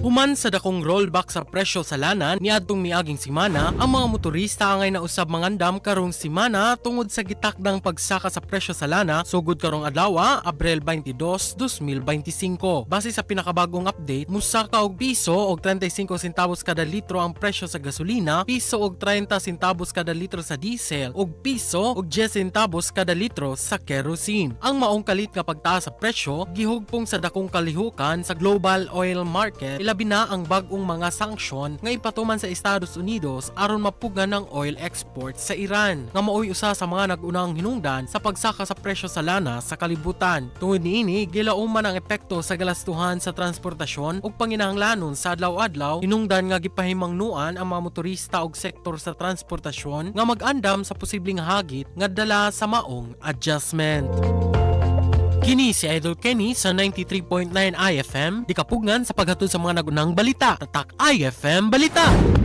Human sa dakong rollback sa presyo sa lana niadtong miaging semana, ang mga motorista angay nausab mangandam karong semana tungod sa gitakdang pagsaka sa presyo sa lana sugod karong adlaw, Abril 22, 2025. Base sa pinakabagong update, musaka og piso og 35 centavos kada litro ang presyo sa gasolina, piso og 30 centavos kada litro sa diesel, ug piso og 10 centavos kada litro sa kerosene. Ang maong kalit nga pagtaas sa presyo gihugpong sa dakong kalihukan sa global oil market, labi na ang bag-ong mga sanksyon nga ipatuman sa Estados Unidos aron mapugan ng oil export sa Iran, nga maoy usa sa mga nag-unang hinungdan sa pagsaka sa presyo sa lana sa kalibutan. Tungod niini, gilauman ang epekto sa galastuhan sa transportasyon ug panginahanglanon sa adlaw-adlaw, hinungdan nga gipahimangnuan ang mga motorista ug sektor sa transportasyon nga mag-andam sa posibleng hagit nga dala sa maong adjustment. Kini si Idol Kenny sa 93.9 IFM, di kapugngan sa paghatod sa mga nagunang balita. Tatak IFM Balita!